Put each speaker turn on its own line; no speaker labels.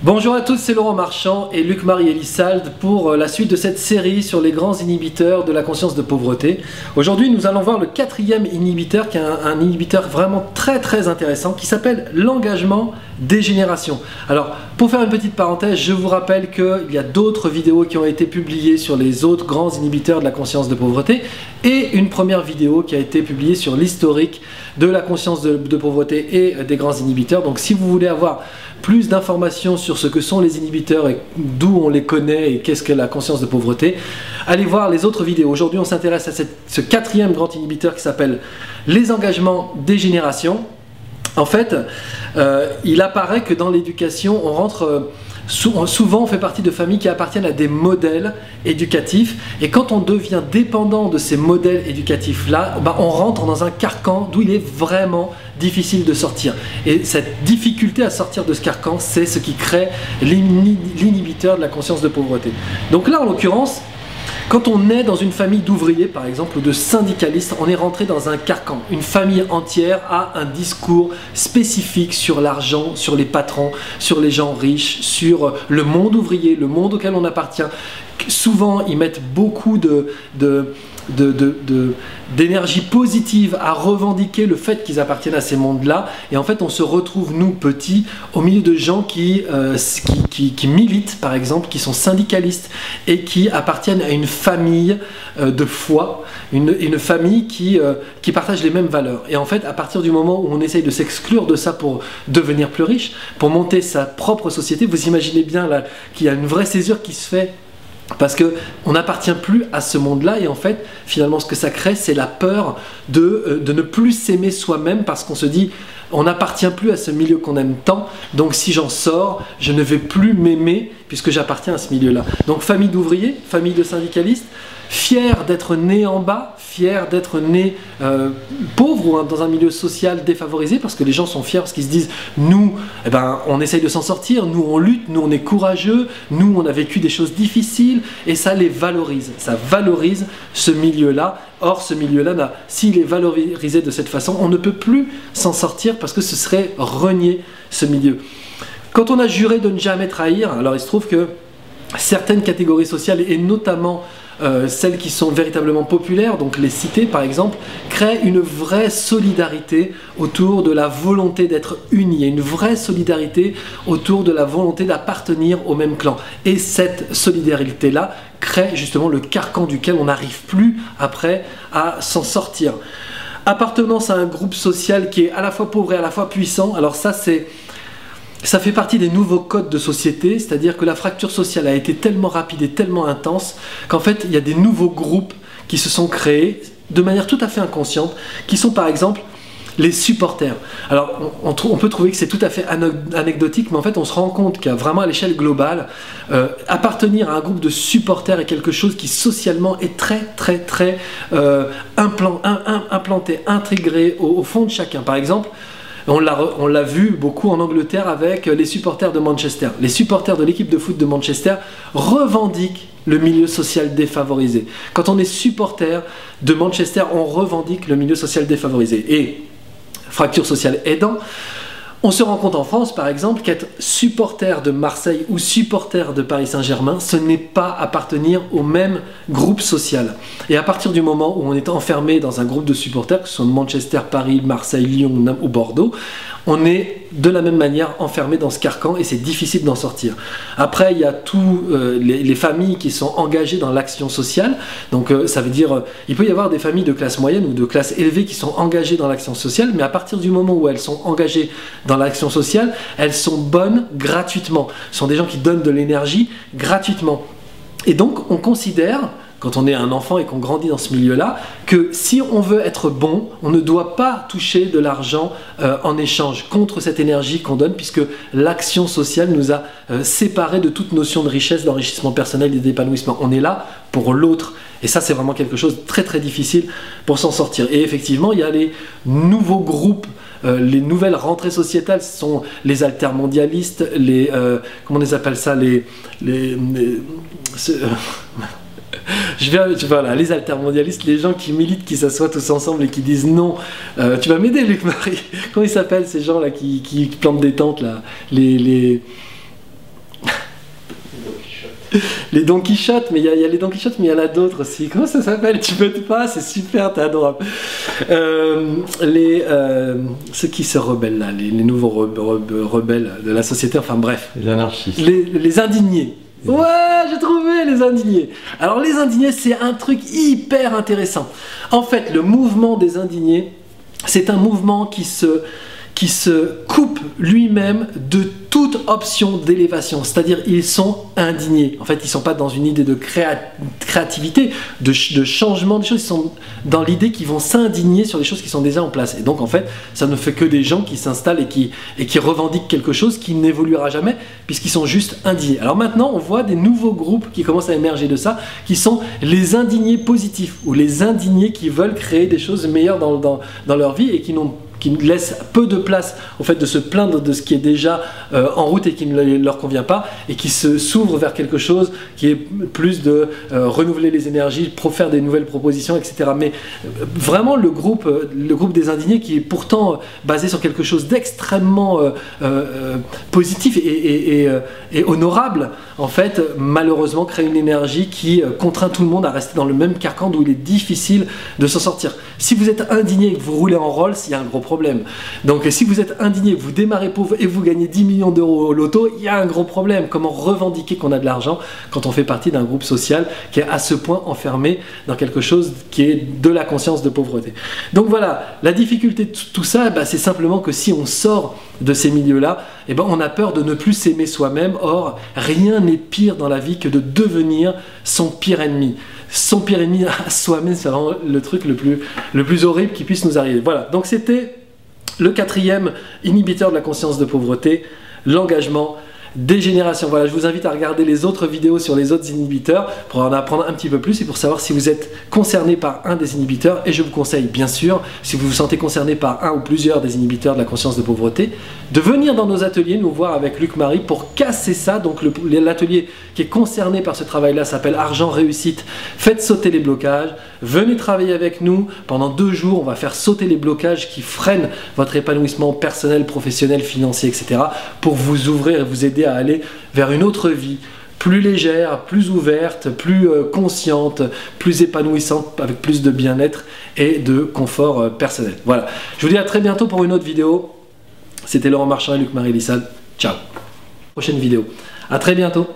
Bonjour à tous, c'est Laurent Marchand et Luc-Marie Elissalde pour la suite de cette série sur les grands inhibiteurs de la conscience de pauvreté. Aujourd'hui, nous allons voir le quatrième inhibiteur, qui est un inhibiteur vraiment très intéressant, qui s'appelle l'engagement des générations. Alors, pour faire une petite parenthèse, je vous rappelle qu'il y a d'autres vidéos qui ont été publiées sur les autres grands inhibiteurs de la conscience de pauvreté et une première vidéo qui a été publiée sur l'historique de la conscience de pauvreté et des grands inhibiteurs. Donc, si vous voulez avoir plus d'informations sur ce que sont les inhibiteurs et d'où on les connaît et qu'est-ce que la conscience de pauvreté, allez voir les autres vidéos. Aujourd'hui, on s'intéresse à ce quatrième grand inhibiteur qui s'appelle les engagements des générations. En fait, il apparaît que dans l'éducation, on rentre souvent on fait partie de familles qui appartiennent à des modèles éducatifs, et quand on devient dépendant de ces modèles éducatifs-là, on rentre dans un carcan d'où il est vraiment difficile de sortir. Et cette difficulté à sortir de ce carcan, c'est ce qui crée l'inhibiteur de la conscience de pauvreté. Donc là, en l'occurrence, quand on est dans une famille d'ouvriers, par exemple, ou de syndicalistes, on est rentré dans un carcan. Une famille entière a un discours spécifique sur l'argent, sur les patrons, sur les gens riches, sur le monde ouvrier, le monde auquel on appartient. Souvent, ils mettent beaucoup d'énergie positive à revendiquer le fait qu'ils appartiennent à ces mondes-là, et en fait on se retrouve, nous petits, au milieu de gens qui militent, par exemple, qui sont syndicalistes et qui appartiennent à une famille de foi, une famille qui partage les mêmes valeurs. Et en fait, à partir du moment où on essaye de s'exclure de ça pour devenir plus riche, pour monter sa propre société, vous imaginez bien là qu'il y a une vraie césure qui se fait, parce qu'on n'appartient plus à ce monde-là, et en fait, finalement, ce que ça crée, c'est la peur de ne plus s'aimer soi-même, parce qu'on se dit, on n'appartient plus à ce milieu qu'on aime tant, donc si j'en sors, je ne vais plus m'aimer, puisque j'appartiens à ce milieu-là. Donc famille d'ouvriers, famille de syndicalistes, fiers d'être nés en bas, fiers d'être nés pauvres ou dans un milieu social défavorisé, parce que les gens sont fiers parce qu'ils se disent, nous, on essaye de s'en sortir, nous on lutte, nous on est courageux, nous on a vécu des choses difficiles, et ça les valorise, ça valorise ce milieu-là. Or ce milieu-là, s'il est valorisé de cette façon, on ne peut plus s'en sortir, parce que ce serait renier ce milieu. Quand on a juré de ne jamais trahir, alors il se trouve que certaines catégories sociales, et notamment celles qui sont véritablement populaires, donc les cités par exemple, créent une vraie solidarité autour de la volonté d'être unis. Il y a une vraie solidarité autour de la volonté d'appartenir au même clan. Et cette solidarité-là crée justement le carcan duquel on n'arrive plus après à s'en sortir. Appartenance à un groupe social qui est à la fois pauvre et à la fois puissant, alors ça fait partie des nouveaux codes de société, c'est-à-dire que la fracture sociale a été tellement rapide et tellement intense qu'en fait il y a des nouveaux groupes qui se sont créés de manière tout à fait inconsciente, qui sont par exemple les supporters. Alors on peut trouver que c'est tout à fait anecdotique, mais en fait on se rend compte qu'à vraiment à l'échelle globale, appartenir à un groupe de supporters est quelque chose qui socialement est très implanté, intégré au fond de chacun. Par exemple, on l'a vu beaucoup en Angleterre avec les supporters de Manchester. Les supporters de l'équipe de foot de Manchester revendiquent le milieu social défavorisé. Quand on est supporter de Manchester, on revendique le milieu social défavorisé. Et fracture sociale aidant, on se rend compte en France, par exemple, qu'être supporter de Marseille ou supporter de Paris Saint-Germain, ce n'est pas appartenir au même groupe social. Et à partir du moment où on est enfermé dans un groupe de supporters, que ce soit Manchester, Paris, Marseille, Lyon ou Bordeaux, on est de la même manière enfermé dans ce carcan, et c'est difficile d'en sortir. Après, il y a tous les familles qui sont engagées dans l'action sociale. Donc ça veut dire, il peut y avoir des familles de classe moyenne ou de classe élevée qui sont engagées dans l'action sociale, mais à partir du moment où elles sont engagées dans l'action sociale, elles sont bonnes gratuitement. Ce sont des gens qui donnent de l'énergie gratuitement. Et donc on considère, quand on est un enfant et qu'on grandit dans ce milieu-là, que si on veut être bon, on ne doit pas toucher de l'argent en échange contre cette énergie qu'on donne, puisque l'action sociale nous a séparés de toute notion de richesse, d'enrichissement personnel et d'épanouissement. On est là pour l'autre. Et ça, c'est vraiment quelque chose de très difficile pour s'en sortir. Et effectivement, il y a les nouveaux groupes, les nouvelles rentrées sociétales, ce sont les altermondialistes, comment on les appelle ça, voilà, les altermondialistes, les gens qui militent, qui s'assoient tous ensemble et qui disent non. Tu vas m'aider, Luc-Marie. Comment ils s'appellent ces gens-là qui plantent des tentes là, Les Don Quichotte, mais il y a les Don Quichotte, mais il y en a d'autres aussi. Comment ça s'appelle? Tu peux pas, c'est super, t'es adorable. Ceux qui se rebellent là, les nouveaux rebelles de la société, enfin bref.
Les anarchistes.
Les indignés. Ouais, j'ai trouvé les indignés. Alors les indignés, c'est un truc hyper intéressant. En fait, le mouvement des indignés, c'est un mouvement qui se coupe lui-même de toute option d'élévation, c'est-à-dire ils sont indignés. En fait, ils ne sont pas dans une idée de créativité, de changement des choses, ils sont dans l'idée qu'ils vont s'indigner sur des choses qui sont déjà en place. Et donc en fait, ça ne fait que des gens qui s'installent et qui revendiquent quelque chose qui n'évoluera jamais, puisqu'ils sont juste indignés. Alors maintenant, on voit des nouveaux groupes qui commencent à émerger de ça, qui sont les indignés positifs, ou les indignés qui veulent créer des choses meilleures dans leur vie et qui laissent peu de place au fait de se plaindre de ce qui est déjà en route et qui ne leur convient pas, et qui s'ouvrent vers quelque chose qui est plus de renouveler les énergies, faire des nouvelles propositions, etc. Mais vraiment le groupe des indignés, qui est pourtant basé sur quelque chose d'extrêmement positif et honorable, en fait, malheureusement crée une énergie qui contraint tout le monde à rester dans le même carcan d'où il est difficile de s'en sortir. Si vous êtes indigné et que vous roulez en Rolls, il y a un gros problème. Donc si vous êtes indigné, vous démarrez pauvre et vous gagnez 10 millions d'euros au loto, il y a un gros problème. Comment revendiquer qu'on a de l'argent quand on fait partie d'un groupe social qui est à ce point enfermé dans quelque chose qui est de la conscience de pauvreté? Donc voilà, la difficulté de tout ça, c'est simplement que si on sort de ces milieux-là, on a peur de ne plus s'aimer soi-même. Or, rien n'est pire dans la vie que de devenir son pire ennemi. Son pire ennemi à soi-même, c'est vraiment le truc le plus horrible qui puisse nous arriver. Voilà, donc c'était le 4e inhibiteur de la conscience de pauvreté, l'engagement des générations. Voilà, je vous invite à regarder les autres vidéos sur les autres inhibiteurs pour en apprendre un petit peu plus et pour savoir si vous êtes concerné par un des inhibiteurs. Et je vous conseille, bien sûr, si vous vous sentez concerné par un ou plusieurs des inhibiteurs de la conscience de pauvreté, de venir dans nos ateliers, nous voir avec Luc-Marie pour casser ça. Donc l'atelier qui est concerné par ce travail-là s'appelle Argent Réussite. Faites sauter les blocages. Venez travailler avec nous pendant 2 jours. On va faire sauter les blocages qui freinent votre épanouissement personnel, professionnel, financier, etc. pour vous ouvrir et vous aider à aller vers une autre vie, plus légère, plus ouverte, plus consciente, plus épanouissante, avec plus de bien-être et de confort personnel. Voilà, je vous dis à très bientôt pour une autre vidéo. C'était Laurent Marchand et Luc-Marie Lissal. Ciao. Prochaine vidéo. À très bientôt.